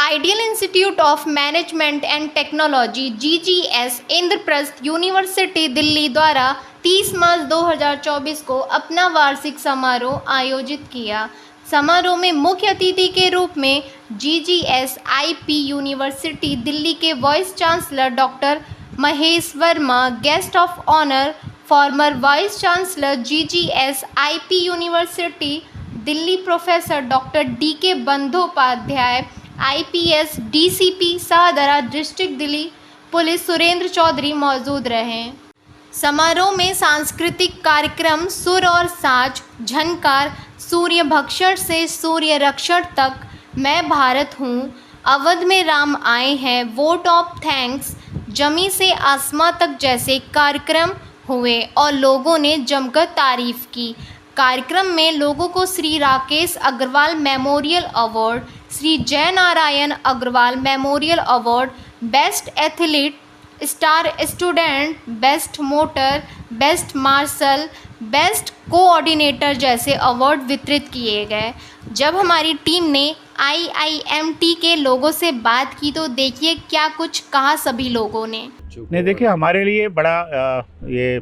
Ideal institute of management and technology (GGS) Indraprastha university Delhi द्वारा 30 मार्च 2024 को अपना वार्षिक समारोह आयोजित किया। समारोह में मुख्य अतिथि के रूप में GGS IP यूनिवर्सिटी दिल्ली के vice chancellor doctor Mahesh Verma, guest of honour former vice chancellor GGS IP university Delhi professor doctor DK Bandopadhyay, IPS DCP Shahdara district Delhi police Surendra Chaudhary मौजूद रहे। समारोह में सांस्कृतिक कार्यक्रम सुर और साज, झनकार, सूर्य भक्षण से सूर्य रक्षण तक, मैं भारत हूँ, अवध में राम आए हैं, वोट ऑफ थैंक्स, जमी से आसमां तक जैसे कार्यक्रम हुए और लोगों ने जमकर तारीफ की। कार्यक्रम में लोगों को Shri Rakesh Agarwal memorial award, Shri Jai Narayan Agarwal memorial award, best athlete, star student, best motor, best marshal, best coordinator जैसे अवार्ड वितरित किए गए। जब हमारी टीम ने IIMT के लोगों से बात की तो देखिए क्या कुछ कहा सभी लोगों ने। नहीं, देखिए हमारे लिए बड़ा ये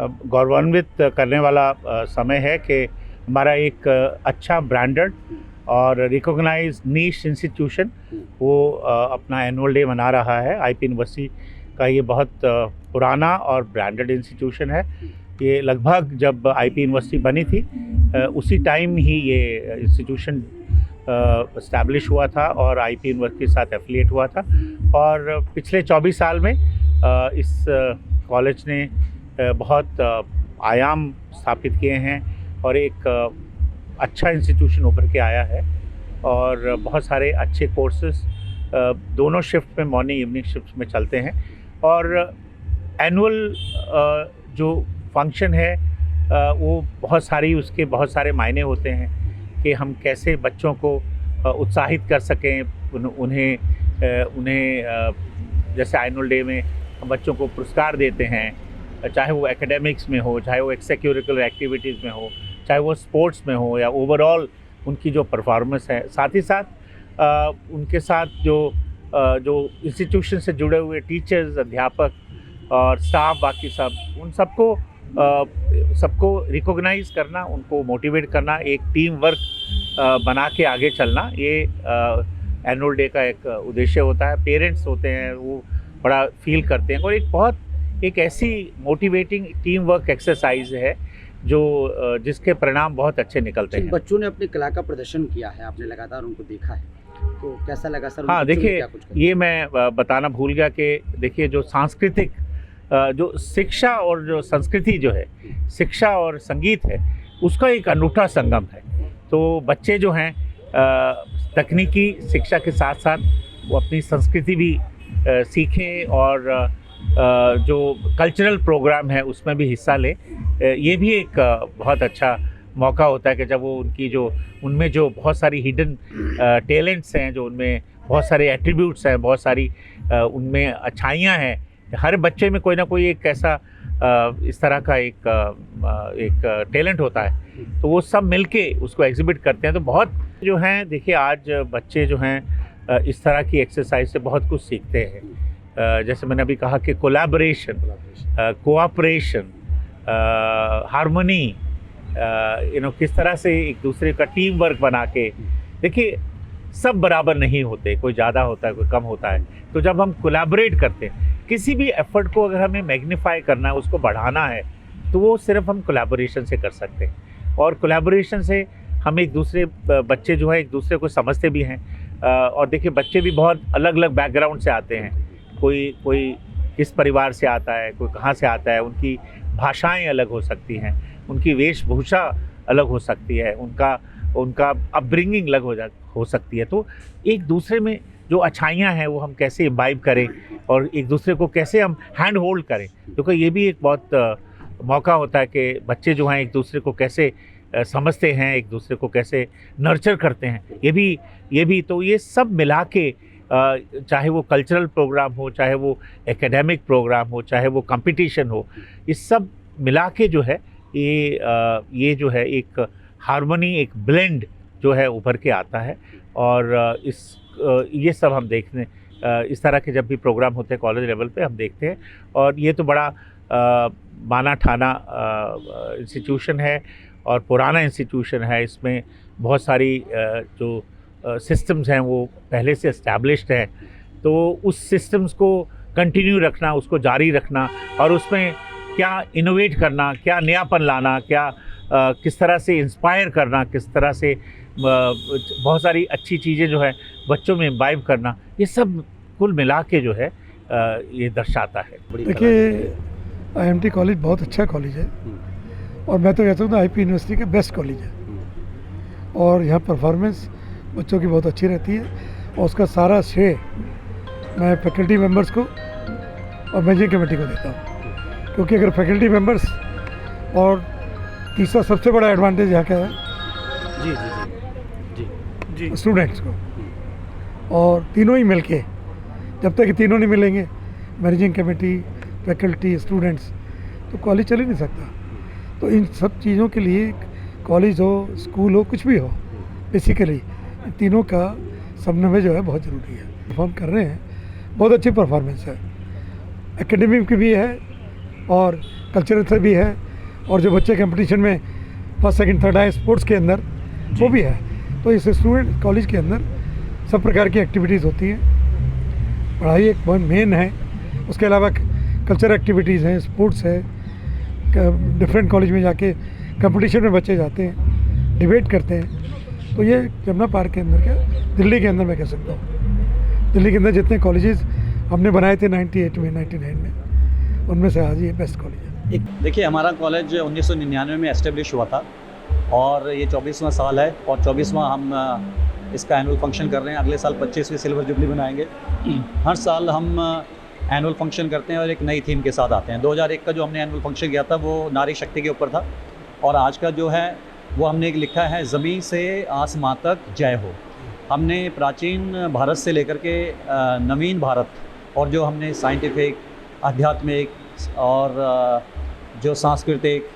गौरवान्वित करने वाला समय है कि हमारा एक अच्छा ब्रांडेड और रिकॉग्नाइज नीश इंस्टीट्यूशन वो अपना एनुअल डे मना रहा है। IP यूनिवर्सिटी का ये बहुत पुराना और ब्रांडेड इंस्टीट्यूशन है। ये लगभग जब IP यूनिवर्सिटी बनी थी उसी टाइम ही ये इंस्टीट्यूशन इस्टेब्लिश हुआ था और IP यूनिवर्सिटी के साथ एफिलिएट हुआ था। और पिछले 24 साल में इस कॉलेज ने बहुत आयाम स्थापित किए हैं और एक अच्छा इंस्टीट्यूशन उभर के आया है और बहुत सारे अच्छे कोर्सेज दोनों शिफ्ट में, मॉर्निंग इवनिंग शिफ्ट में चलते हैं। और एनुअल जो फंक्शन है वो उसके बहुत सारे मायने होते हैं कि हम कैसे बच्चों को उत्साहित कर सकें, उन्हें जैसे एनुअल डे में हम बच्चों को पुरस्कार देते हैं, चाहे वो एकेडमिक्स में हो, चाहे वो एक्स्ट्रा करिकुलर एक्टिविटीज़ में हो, चाहे वो स्पोर्ट्स में हो या ओवरऑल उनकी जो परफॉर्मेंस है। साथ ही साथ उनके साथ जो इंस्टीट्यूशन से जुड़े हुए टीचर्स, अध्यापक और स्टाफ, बाकी सब, उन सबको रिकॉग्नाइज करना, उनको मोटिवेट करना, एक टीम वर्क बना के आगे चलना, ये एनुअल डे का एक उद्देश्य होता है। पेरेंट्स होते हैं वो बड़ा फील करते हैं और एक ऐसी मोटिवेटिंग टीम वर्क एक्सरसाइज है जिसके परिणाम बहुत अच्छे निकलते हैं। बच्चों ने अपनी कला का प्रदर्शन किया है, आपने लगातार उनको देखा है, तो कैसा लगा सर? हाँ, देखिए ये मैं बताना भूल गया कि देखिए जो सांस्कृतिक जो शिक्षा और जो संस्कृति जो है, शिक्षा और संगीत है, उसका एक अनूठा संगम है। तो बच्चे जो हैं तकनीकी शिक्षा के साथ साथ वो अपनी संस्कृति भी सीखें और जो कल्चरल प्रोग्राम है उसमें भी हिस्सा लें। ये भी एक बहुत अच्छा मौका होता है कि जब वो उनमें जो बहुत सारी हिडन टैलेंट्स हैं, जो उनमें बहुत सारे एट्रीब्यूट्स हैं, बहुत सारी उनमें अच्छाइयाँ हैं, हर बच्चे में कोई ना कोई एक ऐसा इस तरह का एक टैलेंट होता है, तो वो सब मिलके उसको एग्जिबिट करते हैं। तो बहुत जो हैं, देखिए आज बच्चे जो हैं इस तरह की एक्सरसाइज से बहुत कुछ सीखते हैं। जैसे मैंने अभी कहा कि कोलैबोरेशन, कोऑपरेशन, हार्मनी, किस तरह से एक दूसरे का टीम वर्क बना के, देखिए सब बराबर नहीं होते, कोई ज़्यादा होता है, कोई कम होता है। तो जब हम कोलैबोरेट करते हैं, किसी भी एफर्ट को अगर हमें मैग्नीफाई करना है, उसको बढ़ाना है, तो वो सिर्फ हम कोलैबोरेशन से कर सकते हैं। और कोलैबोरेशन से हम एक दूसरे बच्चे जो है एक दूसरे को समझते भी हैं। और देखिए बच्चे भी बहुत अलग अलग बैकग्राउंड से आते हैं, कोई किस परिवार से आता है, कोई कहाँ से आता है, उनकी भाषाएं अलग हो सकती हैं, उनकी वेशभूषा अलग हो सकती है, उनका अपब्रिंगिंग अलग हो सकती है। तो एक दूसरे में जो अच्छाइयाँ हैं वो हम कैसे इम्बाइब करें और एक दूसरे को कैसे हम हैंड होल्ड करें, क्योंकि ये भी एक बहुत मौका होता है कि बच्चे जो हैं एक दूसरे को कैसे समझते हैं, एक दूसरे को कैसे नर्चर करते हैं। ये भी तो ये सब मिला के, चाहे वो कल्चरल प्रोग्राम हो, चाहे वो एकेडमिक प्रोग्राम हो, चाहे वो कंपटीशन हो, ये सब मिला के जो है ये जो है एक हार्मनी, एक ब्लेंड जो है उभर के आता है। और इस ये सब हम देखने इस तरह के जब भी प्रोग्राम होते हैं कॉलेज लेवल पे हम देखते हैं। और ये तो बड़ा माना ठाना इंस्टीट्यूशन है और पुराना इंस्टीट्यूशन है। इसमें बहुत सारी जो सिस्टम्स हैं वो पहले से इस्टेब्लिश्ड हैं, तो उस सिस्टम्स को कंटिन्यू रखना, उसको जारी रखना और उसमें क्या इनोवेट करना, क्या नयापन लाना, क्या किस तरह से इंस्पायर करना, किस तरह से बहुत सारी अच्छी चीज़ें जो है बच्चों में इम्बाइब करना, ये सब कुल मिला के जो है ये दर्शाता है। देखिए IMT कॉलेज बहुत अच्छा कॉलेज है और मैं तो कहता हूँ IP यूनिवर्सिटी का बेस्ट कॉलेज है और यहाँ परफॉर्मेंस बच्चों की बहुत अच्छी रहती है और उसका सारा श्रेय मैं फैकल्टी मेंबर्स को और मैनेजिंग कमेटी को देता हूँ, क्योंकि अगर फैकल्टी मेंबर्स और तीसरा सबसे बड़ा एडवांटेज यहाँ का है जी जी जी जी स्टूडेंट्स को, और तीनों ही मिलके जब तक कि तीनों नहीं मिलेंगे मैनेजिंग कमेटी, फैकल्टी, स्टूडेंट्स, तो कॉलेज चल ही नहीं सकता। तो इन सब चीज़ों के लिए कॉलेज हो, स्कूल हो, कुछ भी हो, बेसिकली इन तीनों का समन्वय जो है बहुत ज़रूरी है। परफॉर्म कर रहे हैं, बहुत अच्छी परफॉर्मेंस है, एकेडमिक भी है और कल्चरल से भी है, और जो बच्चे कंपटीशन में फर्स्ट सेकंड थर्ड आए स्पोर्ट्स के अंदर वो भी है। तो इस स्टूडेंट कॉलेज के अंदर सब प्रकार की एक्टिविटीज़ होती हैं। पढ़ाई एक बहुत मेन है, उसके अलावा कल्चर एक्टिविटीज़ हैं, स्पोर्ट्स है, डिफरेंट कॉलेज में जाके कंपटीशन में बच्चे जाते हैं, डिबेट करते हैं। तो ये जमुना पार्क के अंदर क्या, दिल्ली के अंदर मैं कह सकता हूँ, दिल्ली के अंदर जितने कॉलेजेस हमने बनाए थे 98 में, 99 में, उनमें से आज ये बेस्ट कॉलेज है। देखिए हमारा कॉलेज 1999 में एस्टेब्लिश हुआ था और ये 24वां साल है और 24वां हम इसका एनुअल फंक्शन कर रहे हैं। अगले साल 25वीं सिल्वर जुबली बनाएंगे। हर साल हम एनुअल फंक्शन करते हैं और एक नई थीम के साथ आते हैं। 2001 का जो हमने एनुअल फंक्शन किया था वो नारी शक्ति के ऊपर था और आज का जो है वो हमने एक लिखा है ज़मीन से आसमां तक जय हो। हमने प्राचीन भारत से लेकर के नवीन भारत और जो हमने साइंटिफिक, आध्यात्मिक और जो सांस्कृतिक,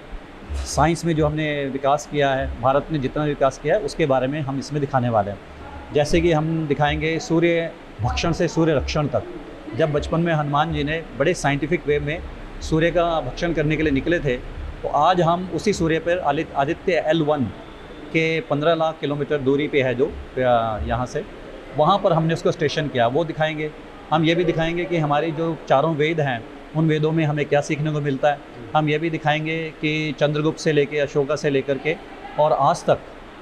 साइंस में जो हमने विकास किया है, भारत ने जितना विकास किया है उसके बारे में हम इसमें दिखाने वाले हैं। जैसे कि हम दिखाएंगे सूर्य भक्षण से सूर्य रक्षण तक। जब बचपन में हनुमान जी ने बड़े साइंटिफिक वे में सूर्य का भक्षण करने के लिए निकले थे, तो आज हम उसी सूर्य पर आदित्य L1 के 15 लाख किलोमीटर दूरी पे है जो यहाँ से, वहाँ पर हमने उसको स्टेशन किया, वो दिखाएंगे। हम ये भी दिखाएंगे कि हमारी जो चारों वेद हैं उन वेदों में हमें क्या सीखने को मिलता है। हम ये भी दिखाएंगे कि चंद्रगुप्त से लेके अशोका से लेकर के और आज तक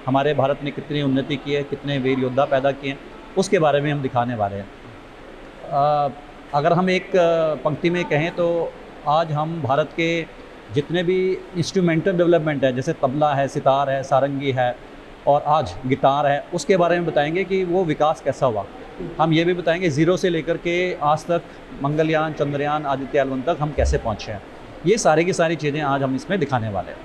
हमारे भारत ने कितनी उन्नति की है, कितने वीर योद्धा पैदा किए हैं, उसके बारे में हम दिखाने वाले हैं। अगर हम एक पंक्ति में कहें तो आज हम भारत के जितने भी इंस्ट्रूमेंटल डेवलपमेंट है, जैसे तबला है, सितार है, सारंगी है और आज गिटार है, उसके बारे में बताएंगे कि वो विकास कैसा हुआ। हम ये भी बताएंगे ज़ीरो से लेकर के आज तक मंगलयान, चंद्रयान, आदित्य L1 तक हम कैसे पहुँचे हैं। ये सारी की सारी चीज़ें आज हम इसमें दिखाने वाले हैं।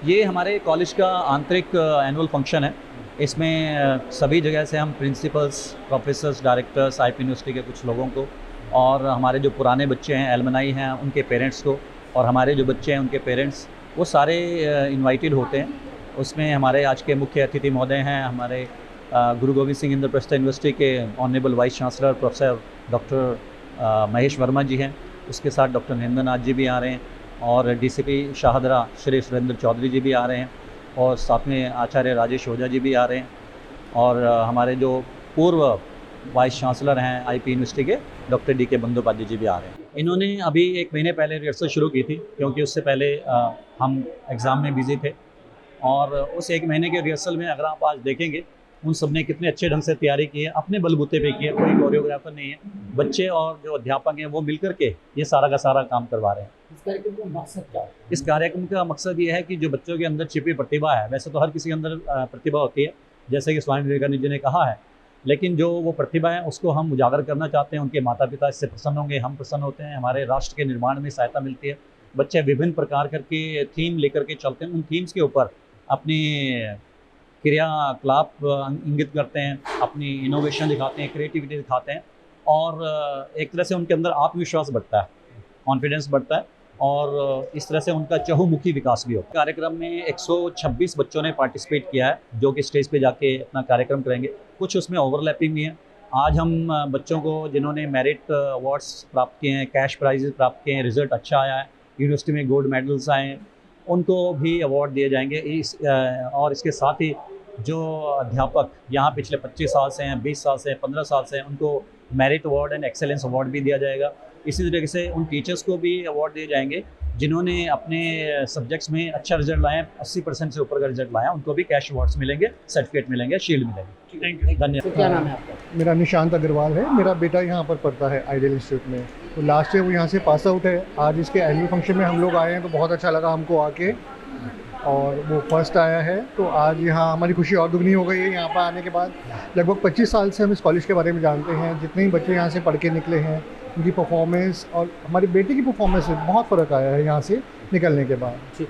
ये हमारे कॉलेज का आंतरिक एनुअल फंक्शन है। इसमें सभी जगह से हम principles, professors, directors, IP university के कुछ लोगों को और हमारे जो पुराने बच्चे हैं, एलमनाई हैं, उनके पेरेंट्स को और हमारे जो बच्चे हैं उनके पेरेंट्स, वो सारे इनवाइटेड होते हैं। उसमें हमारे आज के मुख्य अतिथि महोदय हैं हमारे गुरु गोविंद सिंह इंद्रप्रस्थ यूनिवर्सिटी के honourable vice chancellor professor doctor Mahesh Verma ji हैं। उसके साथ डॉक्टर नरेंद्र नाथ जी भी आ रहे हैं और DCP शाहदरा श्री सुरेंद्र चौधरी जी भी आ रहे हैं और साथ में आचार्य राजेश ओझा जी भी आ रहे हैं और हमारे जो पूर्व वाइस चांसलर हैं IP यूनिवर्सिटी के डॉक्टर DK बंदोपाध्याय जी भी आ रहे हैं। इन्होंने अभी 1 महीने पहले रिहर्सल शुरू की थी, क्योंकि उससे पहले हम एग्ज़ाम में बिजी थे और उस 1 महीने के रिहर्सल में अगर आप आज देखेंगे उन सब ने कितने अच्छे ढंग से तैयारी की है, अपने बलबूते पे की है, कोई कोरियोग्राफर नहीं है। बच्चे और जो अध्यापक हैं वो मिलकर के ये सारा का सारा काम करवा रहे हैं। इस कार्यक्रम का मकसद क्या है? इस कार्यक्रम का मकसद ये है कि जो बच्चों के अंदर छिपी प्रतिभा है, वैसे तो हर किसी के अंदर प्रतिभा होती है, जैसे कि स्वामी विवेकानंद जी ने कहा है, लेकिन जो वो प्रतिभा है उसको हम उजागर करना चाहते हैं। उनके माता पिता इससे प्रसन्न होंगे, हम प्रसन्न होते हैं, हमारे राष्ट्र के निर्माण में सहायता मिलती है। बच्चे विभिन्न प्रकार करके थीम लेकर के चलते हैं, उन थीम्स के ऊपर अपनी क्रियाकलाप इंगित करते हैं, अपनी इनोवेशन दिखाते हैं, क्रिएटिविटी दिखाते हैं और एक तरह से उनके अंदर आत्मविश्वास बढ़ता है, कॉन्फिडेंस बढ़ता है और इस तरह से उनका चहुमुखी विकास भी होता है। कार्यक्रम में 126 बच्चों ने पार्टिसिपेट किया है जो कि स्टेज पे जाके अपना कार्यक्रम करेंगे। कुछ उसमें ओवरलैपिंग भी है, आज हम बच्चों को जिन्होंने मेरिट अवार्ड्स प्राप्त किए हैं, कैश प्राइजेस प्राप्त किए हैं, रिजल्ट अच्छा आया है, यूनिवर्सिटी में गोल्ड मेडल्स आए हैं, उनको भी अवार्ड दिए जाएंगे। और इसके साथ ही जो अध्यापक यहाँ पिछले 25 साल से हैं, 20 साल से हैं, 15 साल से हैं, उनको merit award and excellence award भी दिया जाएगा। इसी तरीके से उन टीचर्स को भी अवार्ड दिए जाएंगे जिन्होंने अपने सब्जेक्ट्स में अच्छा रिजल्ट लाए हैं, 80% से ऊपर का रिजल्ट लाया है, उनको भी कैश अवार्ड्स मिलेंगे, सर्टिफिकेट मिलेंगे, शील्ड मिलेगी। धन्यवाद। क्या नाम है आपका? मेरा निशांत अग्रवाल है। मेरा बेटा यहाँ पर पढ़ता है आइडियल इंस्टीट्यूट में, तो लास्ट ईयर वो यहाँ से पास आउट है। आज इसके एनुअल फंक्शन में हम लोग आए हैं तो बहुत अच्छा लगा हमको आके, और वो फर्स्ट आया है तो आज यहाँ हमारी खुशी और दुगनी हो गई है। यहाँ पर आने के बाद लगभग 25 साल से हम इस कॉलेज के बारे में जानते हैं। जितने ही बच्चे यहाँ से पढ़ के निकले हैं, उनकी परफॉर्मेंस और हमारी बेटी की परफॉर्मेंस में बहुत फ़र्क आया है यहाँ से निकलने के बाद।